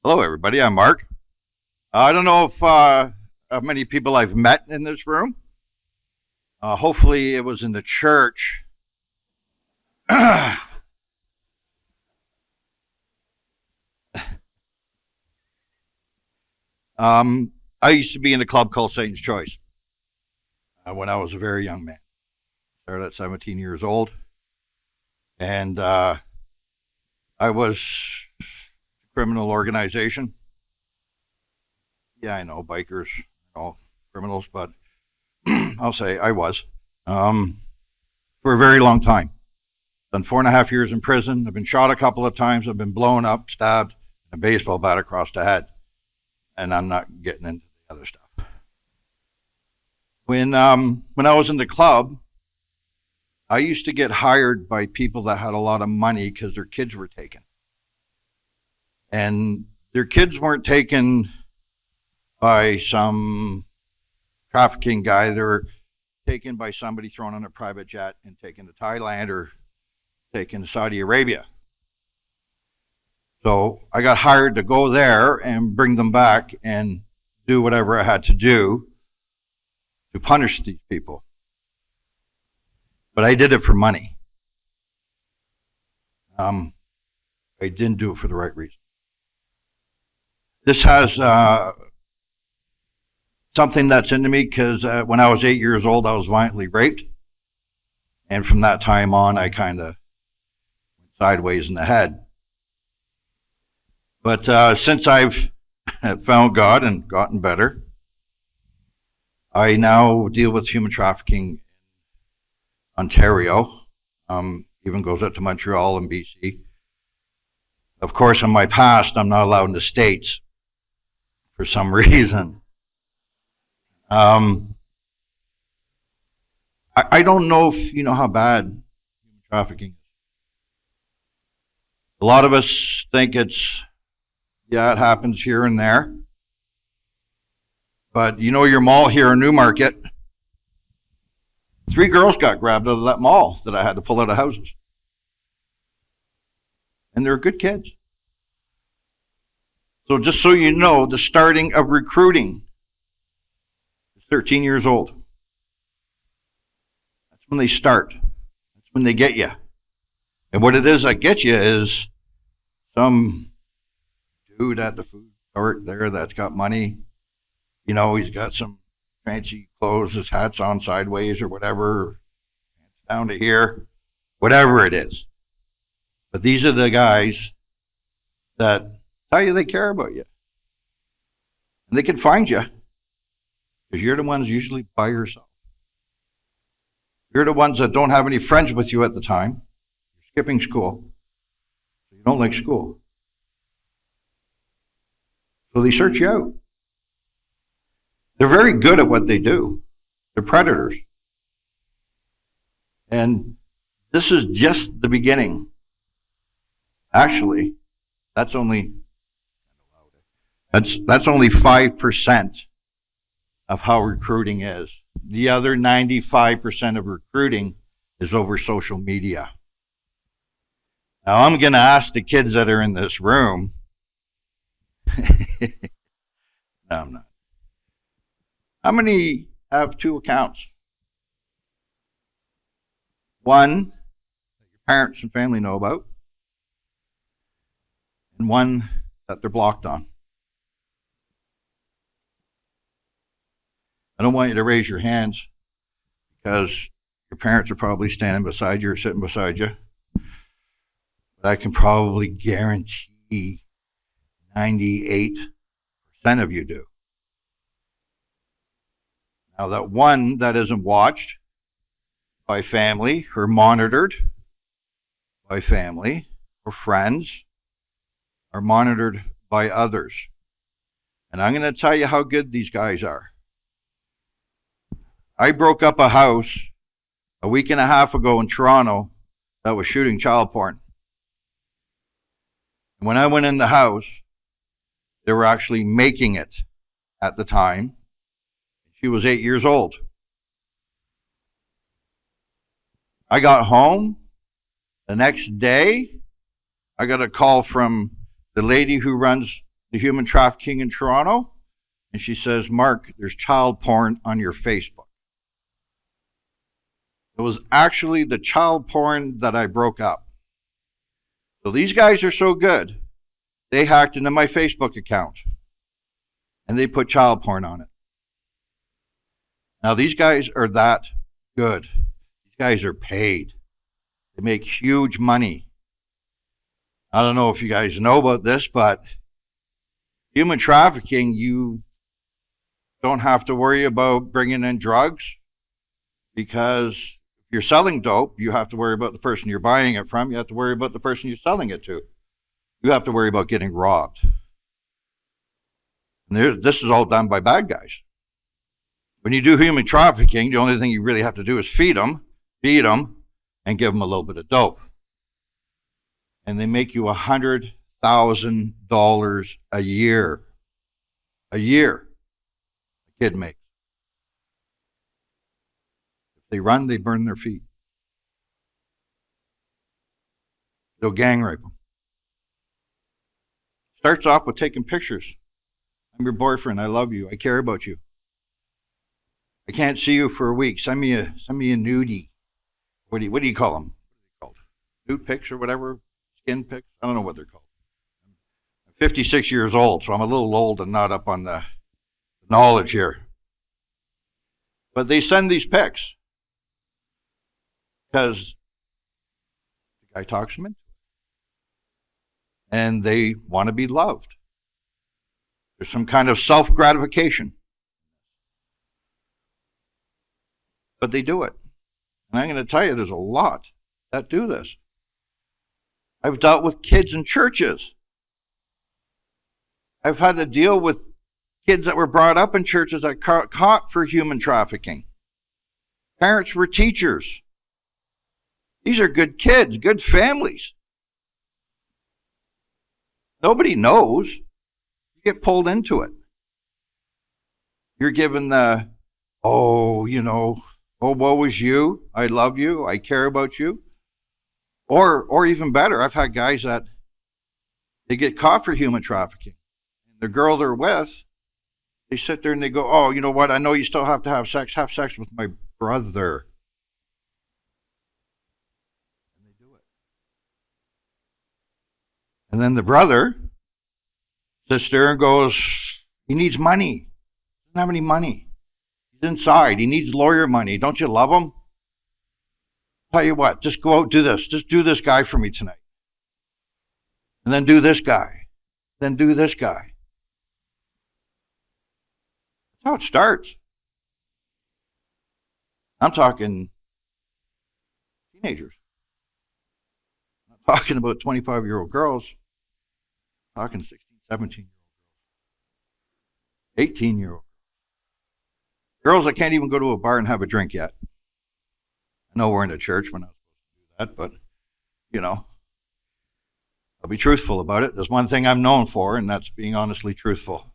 Hello, everybody. I'm Mark. I don't know if how many people I've met in this room. Hopefully, it was in the church. I used to be in a club called Satan's Choice when I was a very young man. Started at 17 years old, and I was a criminal organization. Yeah, I know, bikers, all criminals, but I'll say I was for a very long time. Done 4.5 years in prison. I've been shot a couple of times. I've been blown up, stabbed, a baseball bat across the head, and I'm not getting into the other stuff. When I was in the club, I used to get hired by people that had a lot of money because their kids were taken, and their kids weren't taken by some trafficking guy. They were taken by somebody thrown on a private jet and taken to Thailand or taken to Saudi Arabia. So I got hired to go there and bring them back and do whatever I had to do to punish these people. But I did it for money. I didn't do it for the right reason. This has something that's into me because when I was 8 years old, I was violently raped. And from that time on, I kind of went sideways in the head. But since I've found God and gotten better, I now deal with human trafficking in Ontario, even goes up to Montreal and BC. Of course, in my past, I'm not allowed in the States for some reason. I don't know if you know how bad human trafficking is. A lot of us think it happens here and there. But you know your mall here in Newmarket, 3 girls got grabbed out of that mall that I had to pull out of houses. And they're good kids. So just so you know, the starting of recruiting is 13 years old. That's when they start. That's when they get you. And what it is that gets you is some dude at the food court there that's got money. You know, he's got some fancy clothes, his hat's on sideways or whatever, down to here, whatever it is. But these are the guys that tell you they care about you. And they can find you because you're the ones usually by yourself. You're the ones that don't have any friends with you at the time. You're skipping school. You don't like school. So they search you out. They're very good at what they do. They're predators. And this is just the beginning. Actually, that's only 5% of how recruiting is. The other 95% of recruiting is over social media. Now, I'm going to ask the kids that are in this room. No, I'm not. How many have 2 accounts? One that your parents and family know about, and one that they're blocked on. I don't want you to raise your hands because your parents are probably standing beside you or sitting beside you. But I can probably guarantee 98% of you do. Now, that one that isn't watched by family or monitored by family or friends or monitored by others. And I'm going to tell you how good these guys are. I broke up a house a week and a half ago in Toronto that was shooting child porn. And when I went in the house, they were actually making it at the time. She was 8 years old. I got home. The next day, I got a call from the lady who runs to human trafficking in Toronto, and she says, Mark, there's child porn on your Facebook. It was actually the child porn that I broke up. So these guys are so good, they hacked into my Facebook account, and they put child porn on it. Now, these guys are that good. These guys are paid. They make huge money. I don't know if you guys know about this, but human trafficking, you don't have to worry about bringing in drugs, because if you're selling dope, you have to worry about the person you're buying it from. You have to worry about the person you're selling it to. You have to worry about getting robbed. And this is all done by bad guys. When you do human trafficking, the only thing you really have to do is feed them, and give them a little bit of dope. And they make you $100,000 a year. A year, a kid makes. If they run, they burn their feet. They'll gang rape them. Starts off with taking pictures. I'm your boyfriend. I love you. I care about you. I can't see you for a week. Send me a nudie. What do you call them? What are they called? Nude pics or whatever? Skin pics? I don't know what they're called. I'm 56 years old, so I'm a little old and not up on the knowledge here. But they send these pics because the guy talks them into it. And they want to be loved. There's some kind of self-gratification. But they do it. And I'm going to tell you, there's a lot that do this. I've dealt with kids in churches. I've had to deal with kids that were brought up in churches that caught for human trafficking. Parents were teachers. These are good kids, good families. Nobody knows. You get pulled into it. You're given the, woe is you. I love you. I care about you. Or even better, I've had guys that they get caught for human trafficking. And the girl they're with, they sit there and they go, oh, you know what? I know you still have to have sex. Have sex with my brother. And they do it. And then the brother sits there and goes, he needs money. He doesn't have any money. He's inside. He needs lawyer money. Don't you love him? Tell you what, just go out, do this. Just do this guy for me tonight. And then do this guy. Then do this guy. That's how it starts. I'm talking teenagers. I'm not talking about 25-year-old girls. I'm talking 16, 17-year-old girls. 18-year-old girls that can't even go to a bar and have a drink yet. I know we're in a church. We're not supposed to do that, but, I'll be truthful about it. There's one thing I'm known for, and that's being honestly truthful.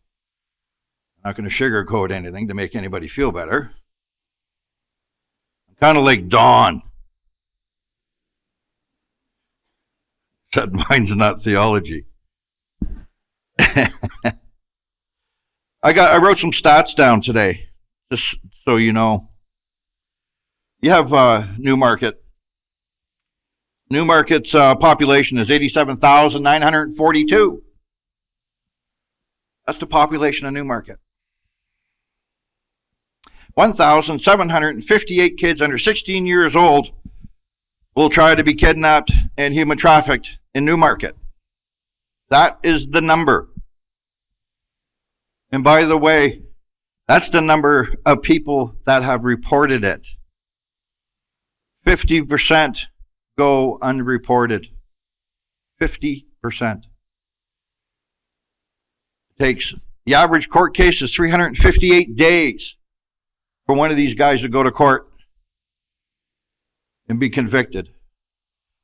I'm not going to sugarcoat anything to make anybody feel better. I'm kind of like Dawn. Except mine's not theology. I wrote some stats down today, just so you know. You have Newmarket. Newmarket's population is 87,942. That's the population of Newmarket. 1,758 kids under 16 years old will try to be kidnapped and human trafficked in Newmarket. That is the number. And by the way, that's the number of people that have reported it. 50% go unreported. 50%. The average court case is 358 days for one of these guys to go to court and be convicted.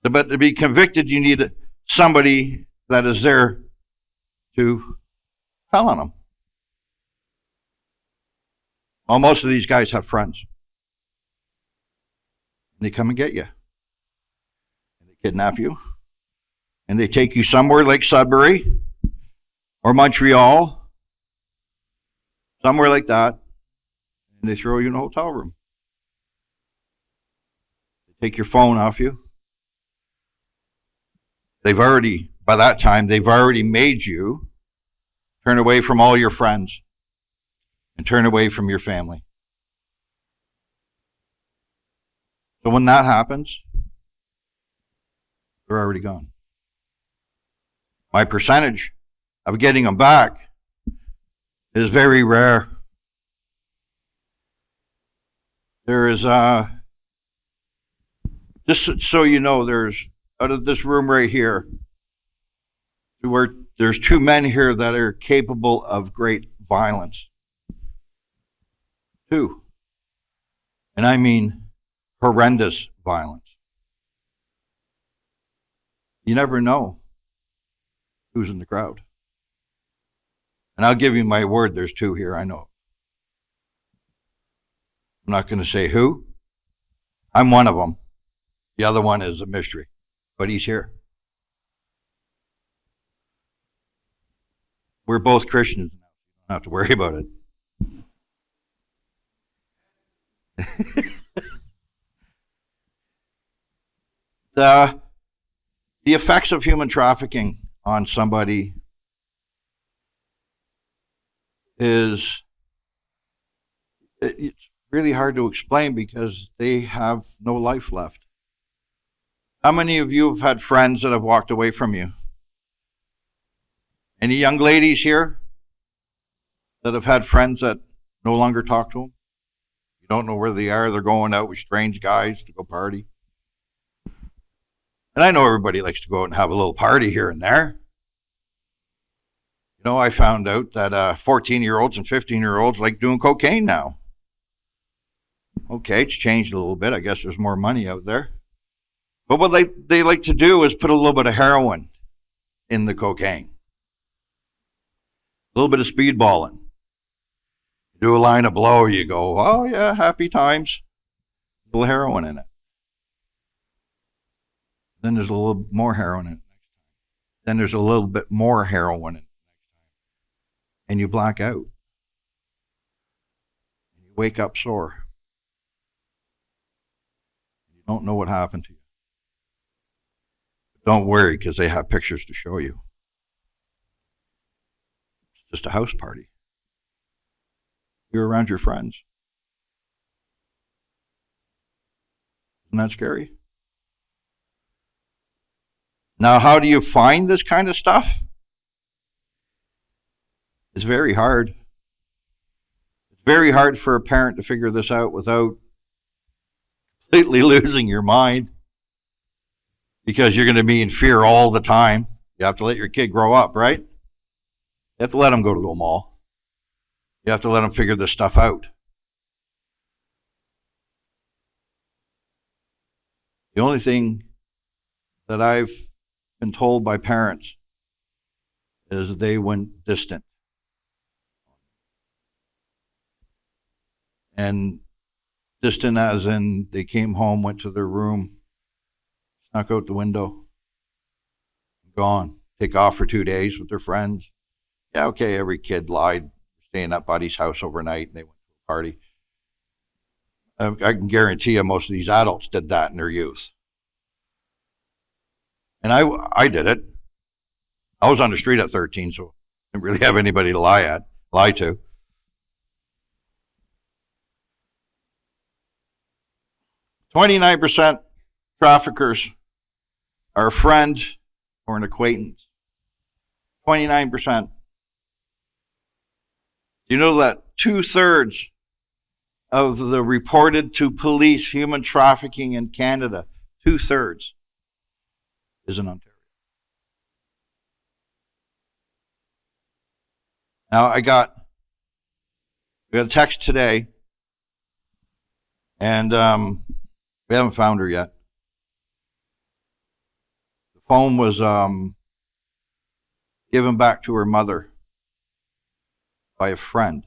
But to be convicted, you need somebody that is there to tell on them. Well, most of these guys have friends. They come and get you. And they kidnap you. And they take you somewhere like Sudbury or Montreal, somewhere like that, and they throw you in a hotel room. They take your phone off you. By that time, they've already made you turn away from all your friends and turn away from your family. So when that happens, they're already gone. My percentage of getting them back is very rare. There is, just so you know, there's, out of this room right here, there's 2 men here that are capable of great violence. 2. And I mean horrendous violence. You never know who's in the crowd. And I'll give you my word, there's 2 here, I know. I'm not going to say who. I'm one of them. The other one is a mystery, but he's here. We're both Christians now. You don't have to worry about it. The effects of human trafficking on somebody it's really hard to explain because they have no life left. How many of you have had friends that have walked away from you? Any young ladies here that have had friends that no longer talk to them? You don't know where they are. They're going out with strange guys to go party. And I know everybody likes to go out and have a little party here and there. You know, I found out that 14-year-olds and 15-year-olds like doing cocaine now. Okay, it's changed a little bit. I guess there's more money out there. But what they like to do is put a little bit of heroin in the cocaine. A little bit of speedballing. Do a line of blow, you go, oh yeah, happy times. A little heroin in it. Then there's a little more heroin in it. Then there's a little bit more heroin in it. And you black out. You wake up sore. You don't know what happened to you. But don't worry, because they have pictures to show you. It's just a house party. You're around your friends. Isn't that scary? Now, how do you find this kind of stuff? It's very hard. It's very hard for a parent to figure this out without completely losing your mind, because you're going to be in fear all the time. You have to let your kid grow up, right? You have to let them go to the mall. You have to let them figure this stuff out. The only thing that I've been told by parents is they went distant. And distant as in they came home, went to their room, snuck out the window, gone, take off for 2 days with their friends. Yeah, okay, every kid lied, staying at buddy's house overnight, and they went to a party. I can guarantee you most of these adults did that in their youth. And I did it. I was on the street at 13, so I didn't really have anybody to lie to. "29% traffickers are a friend or an acquaintance." 29%. You know that 2/3 of the reported to police human trafficking in Canada, 2/3 is in Ontario. Now we got a text today, and we haven't found her yet. The phone was given back to her mother by a friend.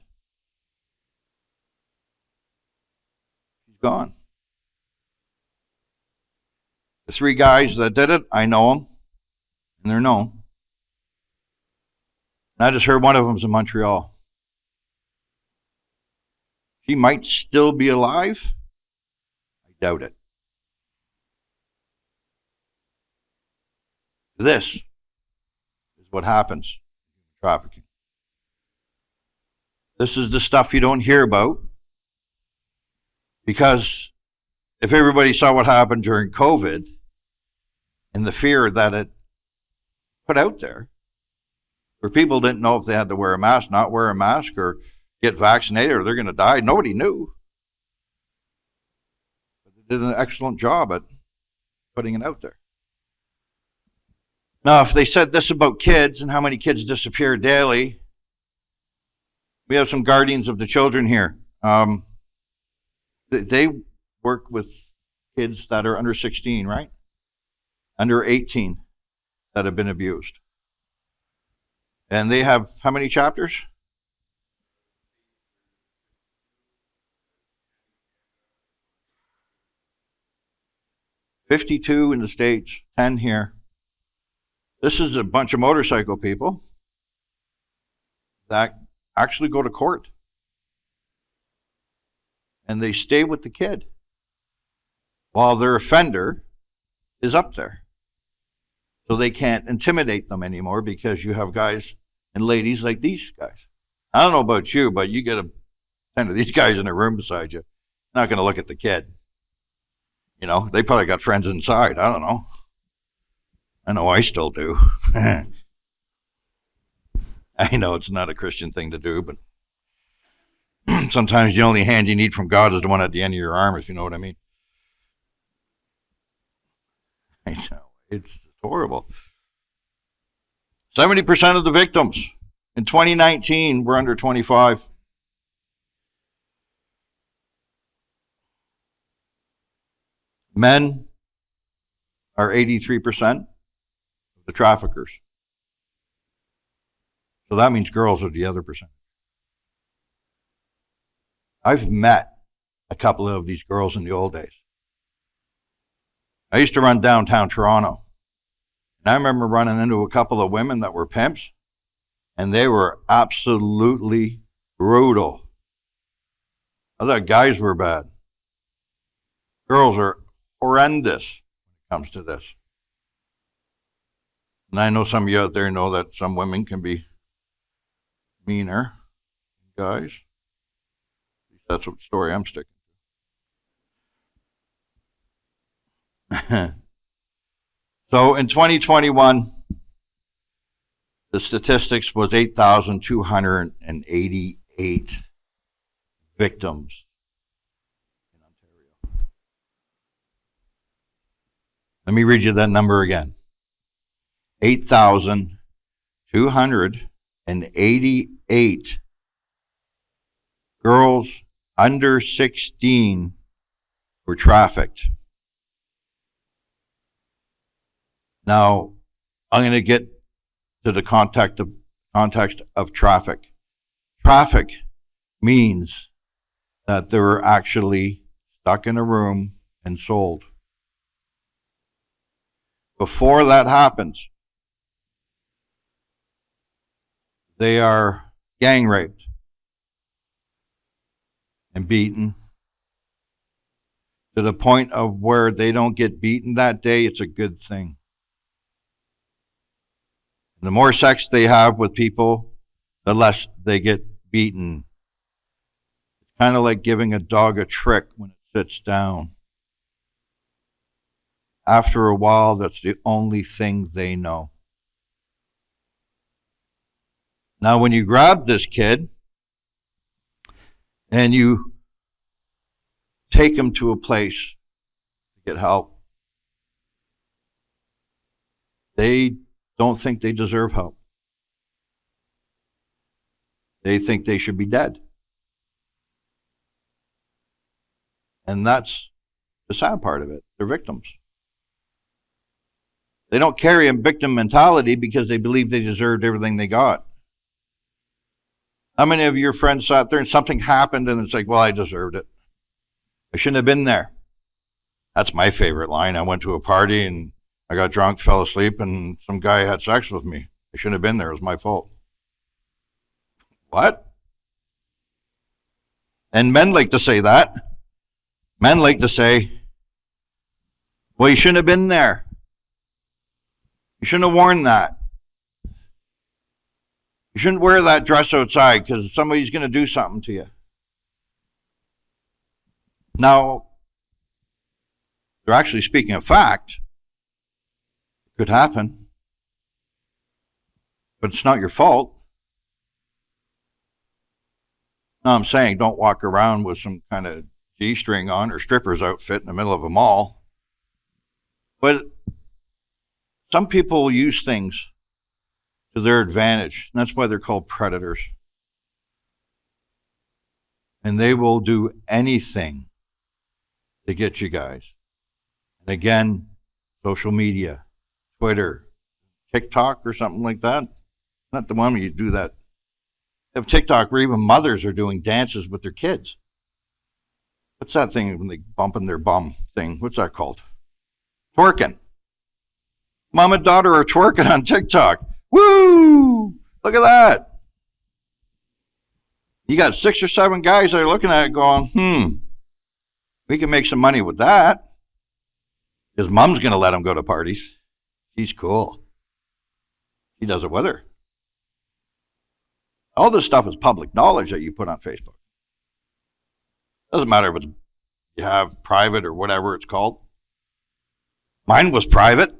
She's gone. The 3 guys that did it, I know them, and they're known. And I just heard one of them's in Montreal. She might still be alive. I doubt it. This is what happens in trafficking. This is the stuff you don't hear about, because if everybody saw what happened during COVID and the fear that it put out there, where people didn't know if they had to wear a mask, not wear a mask, or get vaccinated, or they're going to die, nobody knew. But they did an excellent job at putting it out there. Now, if they said this about kids and how many kids disappear daily, we have some guardians of the children here. They work with kids that are under 16, right? Under 18 that have been abused. And they have how many chapters? 52 in the States, 10 here. This is a bunch of motorcycle people that actually go to court. And they stay with the kid while their offender is up there. So they can't intimidate them anymore, because you have guys and ladies like these guys. I don't know about you, but you get 10 of these guys in a room beside you, not going to look at the kid. You know, they probably got friends inside. I don't know. I know I still do. I know it's not a Christian thing to do, but sometimes the only hand you need from God is the one at the end of your arm, if you know what I mean. It's horrible. 70% of the victims in 2019 were under 25. Men are 83% of the traffickers. So that means girls are the other percent. I've met a couple of these girls in the old days. I used to run downtown Toronto. And I remember running into a couple of women that were pimps, and they were absolutely brutal. I thought guys were bad. Girls are horrendous when it comes to this. And I know some of you out there know that some women can be meaner than guys. That's what story I'm sticking to. So in 2021, the statistics was 8,288 victims in Ontario. Let me read you that number again. 8,288 girls under 16 were trafficked. Now, I'm going to get to the context of traffic. Traffic means that they were actually stuck in a room and sold. Before that happens, they are gang raped and beaten to the point of where they don't get beaten that day. It's a good thing. The more sex they have with people, the less they get beaten. It's kind of like giving a dog a trick when it sits down. After a while, that's the only thing they know. Now, when you grab this kid and you take him to a place to get help, they don't think they deserve help. They think they should be dead. And that's the sad part of it. They're victims. They don't carry a victim mentality because they believe they deserved everything they got. How many of your friends sat there and something happened and it's like, well, I deserved it. I shouldn't have been there. That's my favorite line. I went to a party and I got drunk, fell asleep, and some guy had sex with me. I shouldn't have been there. It was my fault. What? And men like to say that. Men like to say, well, you shouldn't have been there. You shouldn't have worn that. You shouldn't wear that dress outside because somebody's going to do something to you. Now, they're actually speaking of fact. It could happen. But it's not your fault. No, I'm saying don't walk around with some kind of G-string on or stripper's outfit in the middle of a mall. But some people use things to their advantage. And that's why they're called predators. And they will do anything to get you guys. And again, social media, Twitter, TikTok or something like that. Not the one where you do that. They have TikTok where even mothers are doing dances with their kids. What's that thing when they bumping their bum thing? What's that called? Twerking. Mom and daughter are twerking on TikTok. Woo! Look at that. You got 6 or 7 guys that are looking at it going, we can make some money with that. Because mom's going to let them go to parties. She's cool. She does it with her. All this stuff is public knowledge that you put on Facebook. Doesn't matter if you have private or whatever it's called. Mine was private.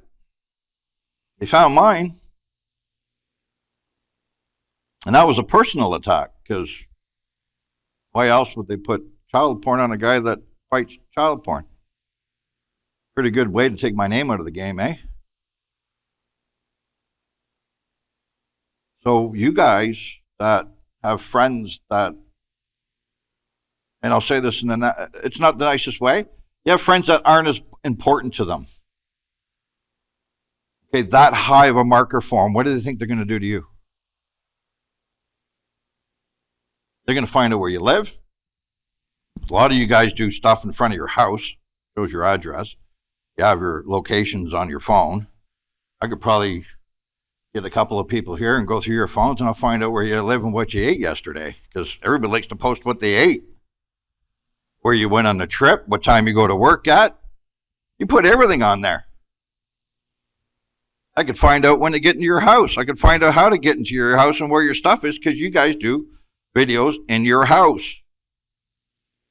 They found mine. And that was a personal attack because why else would they put child porn on a guy that fights child porn? Pretty good way to take my name out of the game, eh? So you guys that have friends that, and I'll say this it's not the nicest way, you have friends that aren't as important to them. Okay, that high of a marker for them, what do they think they're going to do to you? They're going to find out where you live. A lot of you guys do stuff in front of your house, shows your address. You have your locations on your phone. I could probably get a couple of people here and go through your phones and I'll find out where you live and what you ate yesterday because everybody likes to post what they ate. Where you went on the trip, what time you go to work at. You put everything on there. I could find out when to get into your house. I could find out how to get into your house and where your stuff is because you guys do videos in your house.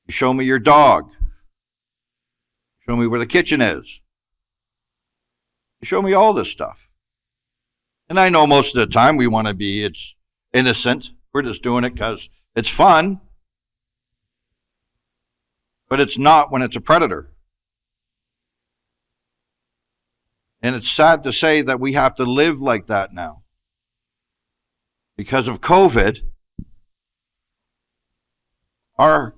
You show me your dog. Show me where the kitchen is. You show me all this stuff. And I know most of the time it's innocent. We're just doing it because it's fun. But it's not when it's a predator. And it's sad to say that we have to live like that now. Because of COVID, the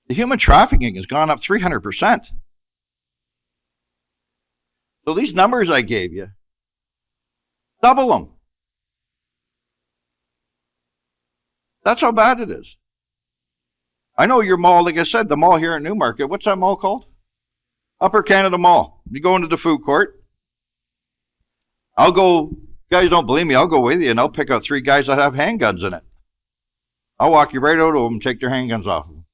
human trafficking has gone up 300%. So these numbers I gave you, double them. That's how bad it is. I know your mall, like I said, the mall here in Newmarket, what's that mall called? Upper Canada Mall. You go into the food court. I'll go, you guys don't believe me, I'll go with you and I'll pick out 3 guys that have handguns in it. I'll walk you right out of them and take their handguns off of them.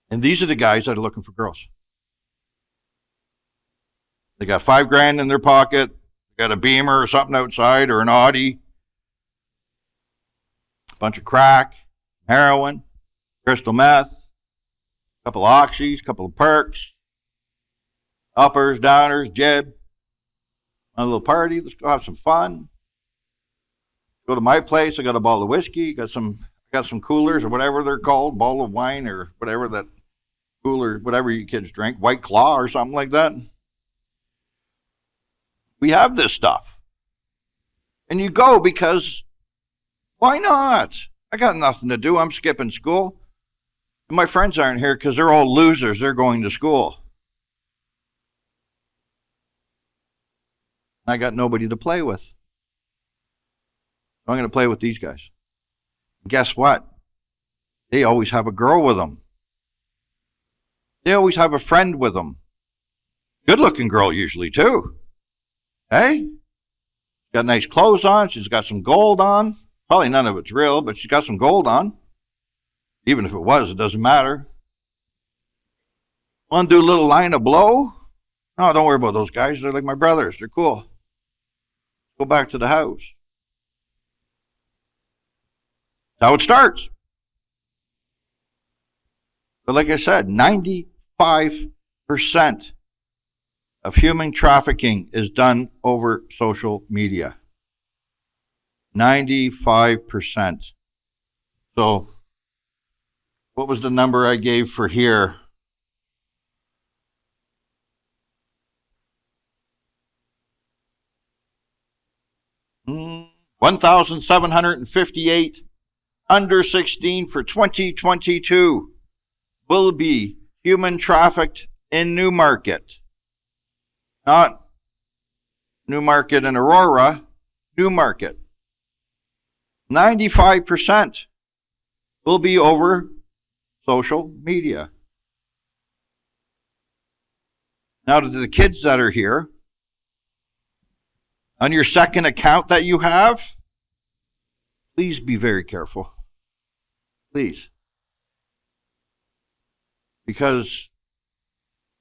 And these are the guys that are looking for girls. They got $5,000 in their pocket, got a Beamer or something outside or an Audi, a bunch of crack, heroin, crystal meth, a couple of oxys, a couple of perks, uppers, downers, jib, a little party, let's go have some fun. Go to my place, I got a bottle of whiskey, got some coolers or whatever they're called, bottle of wine or whatever that cooler, whatever you kids drink, White Claw or something like that. We have this stuff. And you go because, why not? I got nothing to do. I'm skipping school. And my friends aren't here because they're all losers. They're going to school. I got nobody to play with. So I'm going to play with these guys. And guess what? They always have a girl with them. They always have a friend with them. Good-looking girl usually, too. Hey? got nice clothes on. She's got some gold on. Probably none of it's real, but she's got some gold on. Even if it was, it doesn't matter. Want to do a little line of blow? No, don't worry about those guys. They're like my brothers. They're cool. Go back to the house. That's how it starts. But like I said, 95% of human trafficking is done over social media. 95%. So, what was the number I gave for here? Mm, 1,758 under 16 for 2022 will be human trafficked in Newmarket. Not Newmarket and Aurora, Newmarket. 95% will be over social media. Now to the kids that are here, on your second account that you have, please be very careful. Please. Because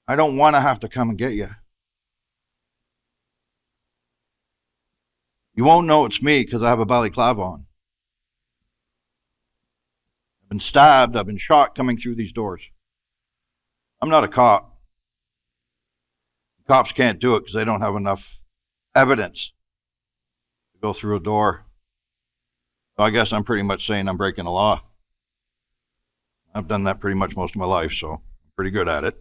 I don't want to have to come and get you. You won't know it's me because I have a balaclava on. I've been stabbed, I've been shot coming through these doors. I'm not a cop. Cops can't do it because they don't have enough evidence to go through a door. So I guess I'm pretty much saying I'm breaking the law. I've done that pretty much most of my life, so I'm pretty good at it.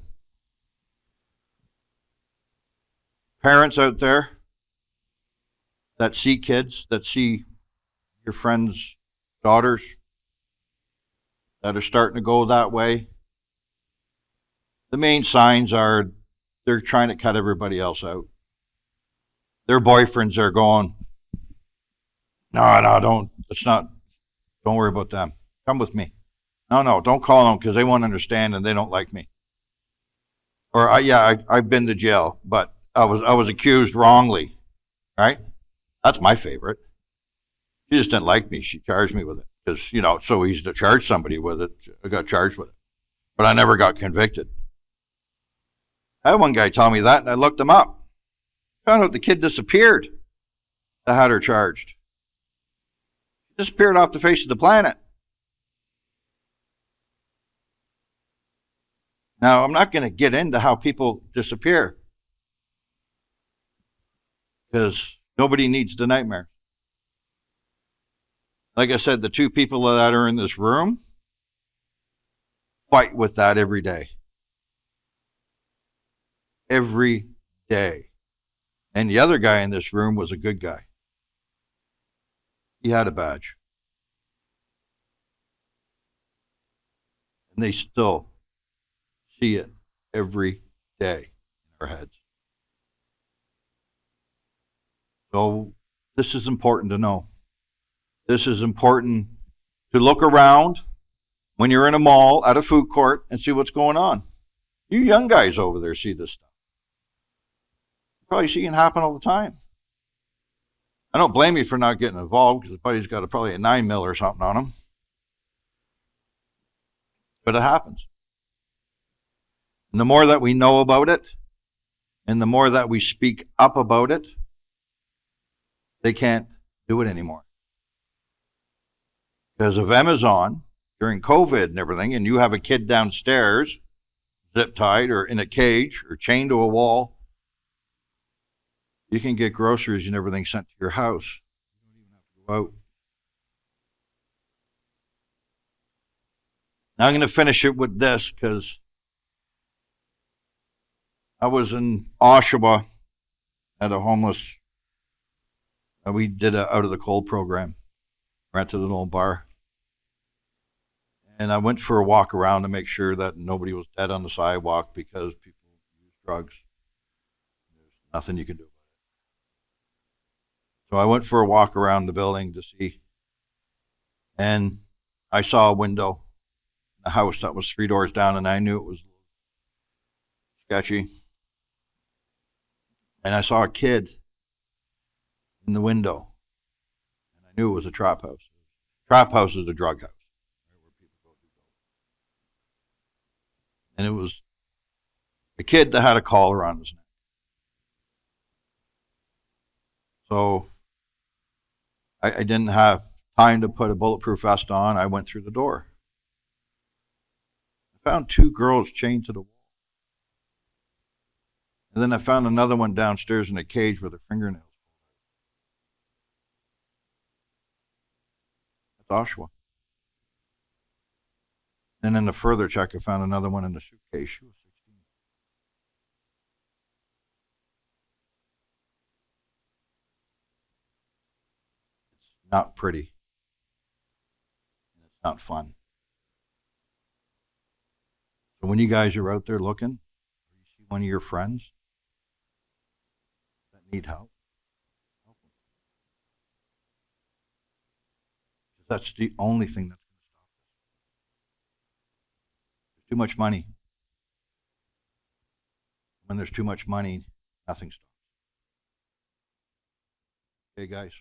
Parents out there that see kids, that see your friends' daughters that are starting to go that way, the main signs are they're trying to cut everybody else out. Their boyfriends are going, no, don't worry about them. Come with me. No, don't call them because they won't understand and they don't like me. Or, I've been to jail, but I was accused wrongly, right? That's my favorite. She just didn't like me. She charged me with it because, it's so easy to charge somebody with it. I got charged with it, but I never got convicted. I had one guy tell me that, and I looked him up. Found out the kid disappeared that had her charged. Disappeared off the face of the planet. Now, I'm not going to get into how people disappear because nobody needs the nightmare. Like I said, the two people that are in this room fight with that every day. Every day. And the other guy in this room was a good guy. He had a badge. And they still see it every day in our heads. So this is important to know. This is important to look around when you're in a mall, at a food court, and see what's going on. You young guys over there see this stuff. You're probably seeing it happen all the time. I don't blame you for not getting involved because his buddy's got probably a 9mm or something on him. But it happens. And the more that we know about it, and the more that we speak up about it, they can't do it anymore. Because of Amazon, during COVID and everything, and you have a kid downstairs, zip-tied or in a cage or chained to a wall, you can get groceries and everything sent to your house. You don't even have to go out. Now I'm going to finish it with this because I was in Oshawa at a homeless, we did a Out of the Cold program, rented an old bar. And I went for a walk around to make sure that nobody was dead on the sidewalk because people use drugs. There's nothing you can do about it. So I went for a walk around the building to see. And I saw a window, a house that was 3 doors down, and I knew it was sketchy. And I saw a kid in the window. And I knew it was a trap house. Trap house is a drug house. And it was a kid that had a collar on his neck. So I didn't have time to put a bulletproof vest on. I went through the door. I found two girls chained to the wall. And then I found another one downstairs in a cage with her fingernails. That's Oshawa. And in the further check, I found another one in the suitcase. She was 16. It's not pretty. It's not fun. So when you guys are out there looking, or you see one of your friends that need help them. That's the only thing that's going to stop this. There's too much money. When there's too much money, nothing stops. Okay, guys.